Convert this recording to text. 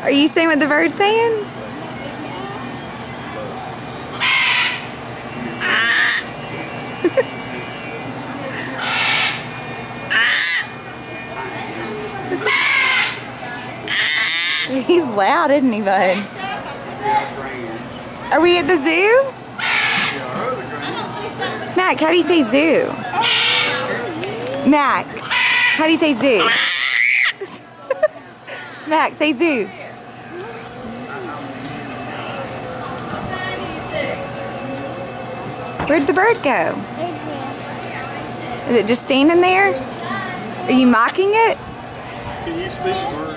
Are you saying what the bird's saying? He's loud, isn't he, bud? Are we at the zoo? Mac, how do you say zoo? Mac, how do you say zoo? Mac, say zoo. Where'd the bird go? Is it just standing there? Are you mocking it? Can you speak, bird?